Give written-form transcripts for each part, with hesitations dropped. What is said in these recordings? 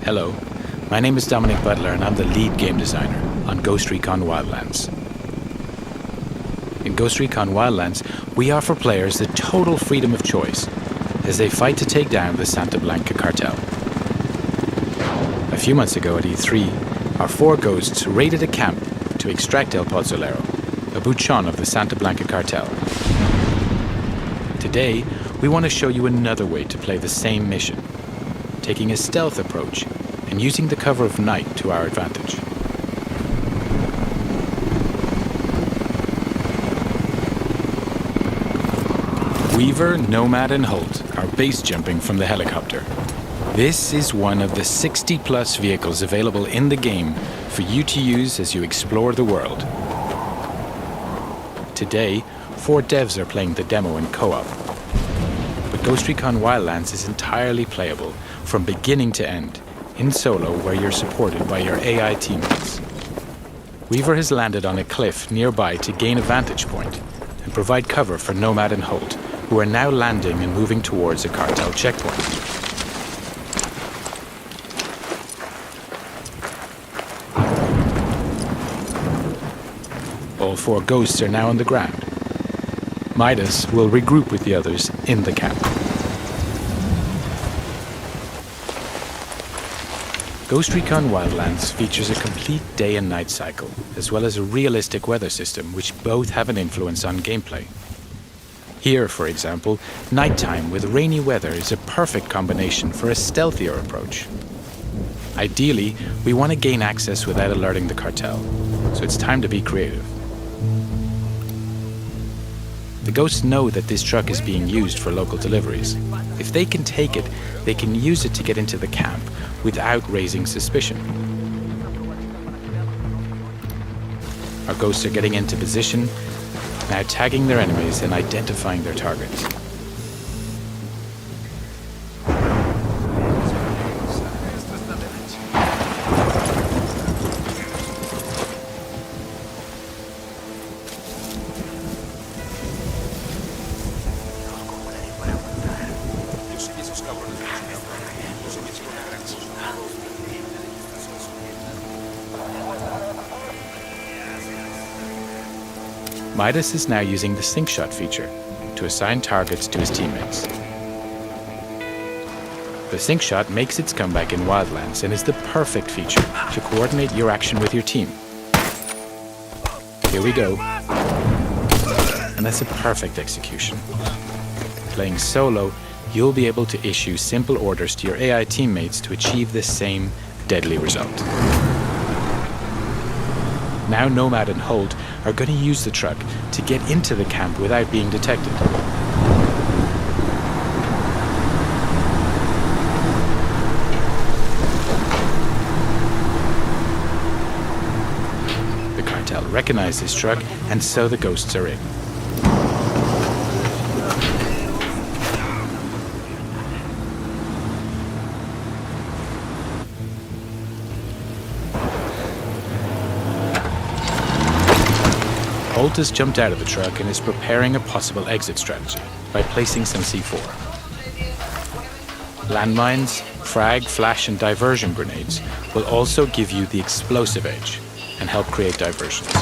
Hello, my name is Dominic Butler and I'm the lead game designer on Ghost Recon Wildlands. In Ghost Recon Wildlands, we offer players the total freedom of choice as they fight to take down the Santa Blanca cartel. A few months ago at E3, our 4 ghosts raided a camp to extract El Pozzolero, a buchon of the Santa Blanca cartel. Today, we want to show you another way to play the same mission, taking a stealth approach and using the cover of night to our advantage. Weaver, Nomad and Holt are base jumping from the helicopter. This is one of the 60+ vehicles available in the game for you to use as you explore the world. Today, 4 devs are playing the demo in co-op. But Ghost Recon Wildlands is entirely playable from beginning to end, in solo where you're supported by your AI teammates. Weaver has landed on a cliff nearby to gain a vantage point and provide cover for Nomad and Holt, who are now landing and moving towards a cartel checkpoint. All 4 ghosts are now on the ground. Midas will regroup with the others in the camp. Ghost Recon Wildlands features a complete day and night cycle, as well as a realistic weather system which both have an influence on gameplay. Here, for example, nighttime with rainy weather is a perfect combination for a stealthier approach. Ideally, we want to gain access without alerting the cartel, so it's time to be creative. The ghosts know that this truck is being used for local deliveries. If they can take it, they can use it to get into the camp without raising suspicion. Our ghosts are getting into position, now tagging their enemies and identifying their targets. Midas is now using the sync shot feature to assign targets to his teammates. The sync shot makes its comeback in Wildlands and is the perfect feature to coordinate your action with your team. Here we go. And that's a perfect execution. Playing solo, you'll be able to issue simple orders to your AI teammates to achieve the same deadly result. Now Nomad and Holt are going to use the truck to get into the camp without being detected. The cartel recognize this truck, and so the ghosts are in. Holt has jumped out of the truck and is preparing a possible exit strategy by placing some C4. Landmines, frag, flash and diversion grenades will also give you the explosive edge and help create diversions.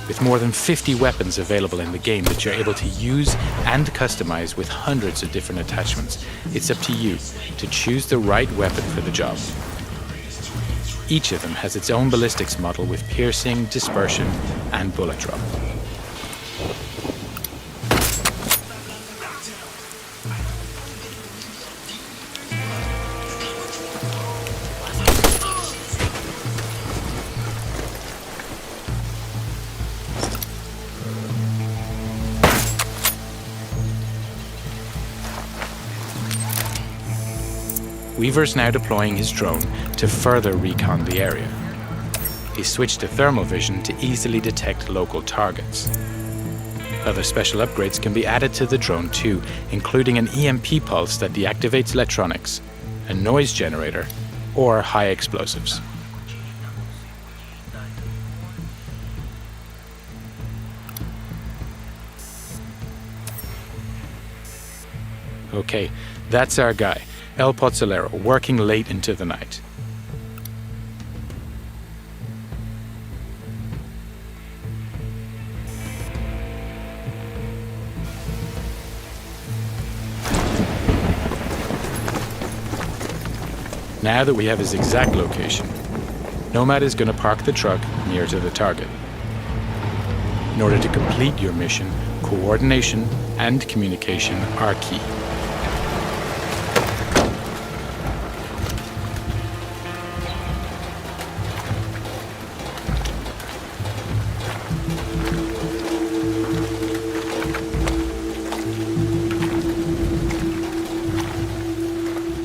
With more than 50 weapons available in the game that you're able to use and customize with hundreds of different attachments, it's up to you to choose the right weapon for the job. Each of them has its own ballistics model with piercing, dispersion, and bullet drop. Weaver's now deploying his drone to further recon the area. He switched to thermal vision to easily detect local targets. Other special upgrades can be added to the drone too, including an EMP pulse that deactivates electronics, a noise generator, or high explosives. Okay, that's our guy. El Pozzolero working late into the night. Now that we have his exact location, Nomad is going to park the truck near to the target. In order to complete your mission, coordination and communication are key.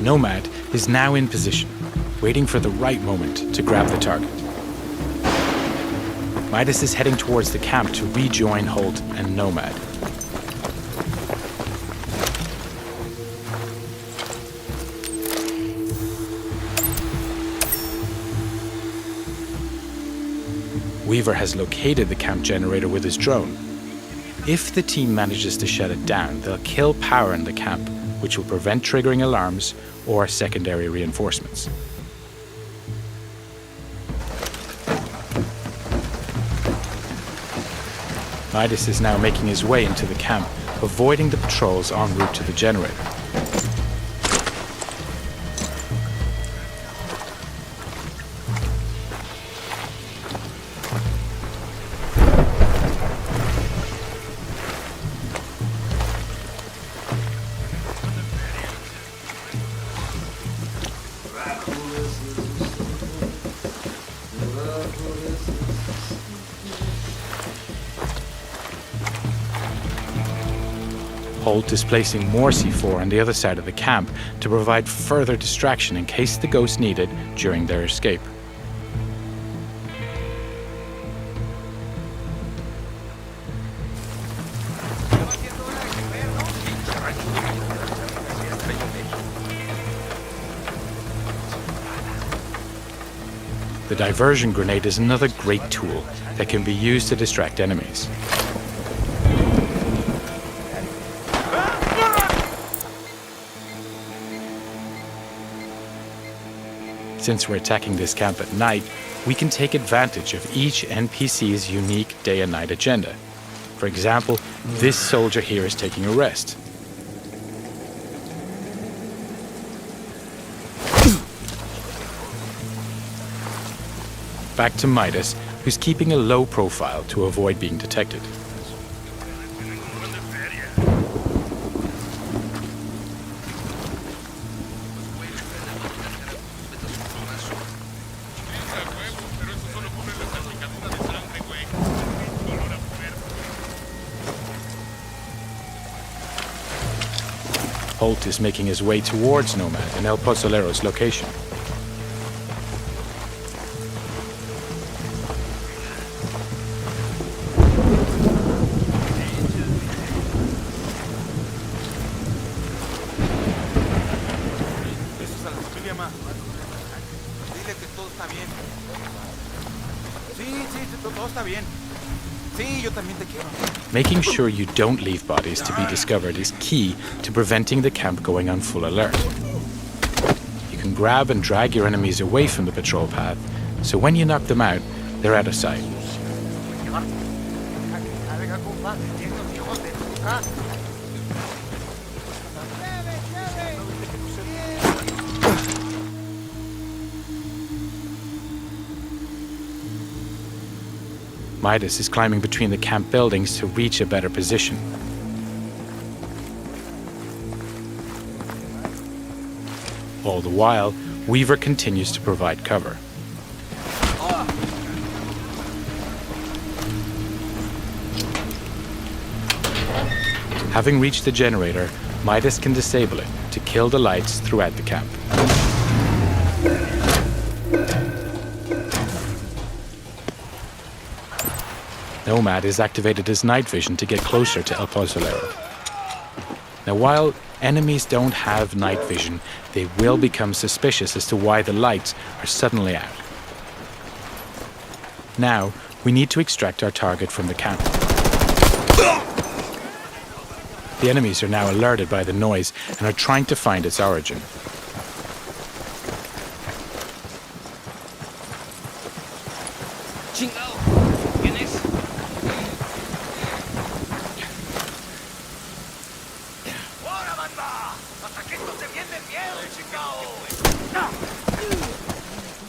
Nomad is now in position, waiting for the right moment to grab the target. Midas is heading towards the camp to rejoin Holt and Nomad. Weaver has located the camp generator with his drone. If the team manages to shut it down, they'll kill power in the camp, which will prevent triggering alarms or secondary reinforcements. Midas is now making his way into the camp, avoiding the patrols en route to the generator. Holt is placing more C4 on the other side of the camp to provide further distraction in case the ghosts need it during their escape. The diversion grenade is another great tool that can be used to distract enemies. Since we're attacking this camp at night, we can take advantage of each NPC's unique day and night agenda. For example, this soldier here is taking a rest. Back to Midas, who's keeping a low profile to avoid being detected. Holt is making his way towards Nomad and El Pozzolero's location. Making sure you don't leave bodies to be discovered is key to preventing the camp going on full alert. You can grab and drag your enemies away from the patrol path, so when you knock them out, they're out of sight. Midas is climbing between the camp buildings to reach a better position. All the while, Weaver continues to provide cover. Having reached the generator, Midas can disable it to kill the lights throughout the camp. Nomad has activated his night vision to get closer to El Pozzolero. Now, while enemies don't have night vision, they will become suspicious as to why the lights are suddenly out. Now, we need to extract our target from the camp. The enemies are now alerted by the noise and are trying to find its origin.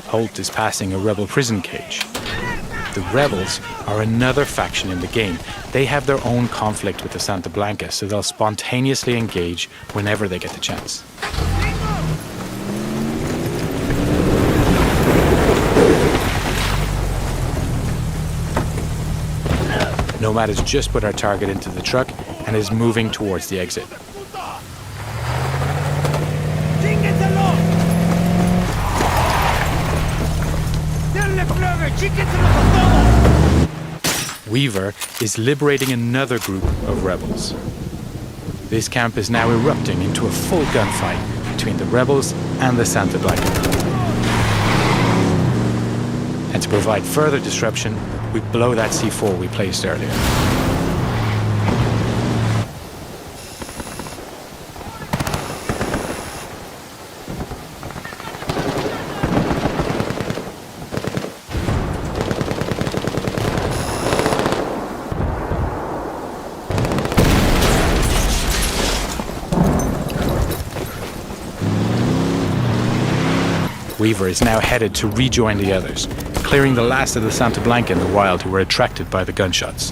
Holt is passing a rebel prison cage. The rebels are another faction in the game. They have their own conflict with the Santa Blanca, so they'll spontaneously engage whenever they get the chance. Nomad has just put our target into the truck and is moving towards the exit. Weaver is liberating another group of rebels. This camp is now erupting into a full gunfight between the rebels and the Santa Blanca. And to provide further disruption, we blow that C4 we placed earlier. Weaver is now headed to rejoin the others, clearing the last of the Santa Blanca in the wild who were attracted by the gunshots.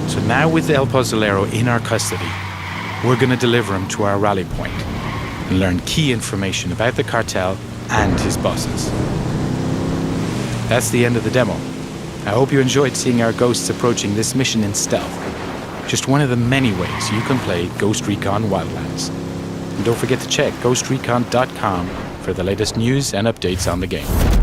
So now with El Pozolero in our custody, we're going to deliver him to our rally point and learn key information about the cartel and his bosses. That's the end of the demo. I hope you enjoyed seeing our ghosts approaching this mission in stealth. Just one of the many ways you can play Ghost Recon Wildlands. And don't forget to check ghostrecon.com for the latest news and updates on the game.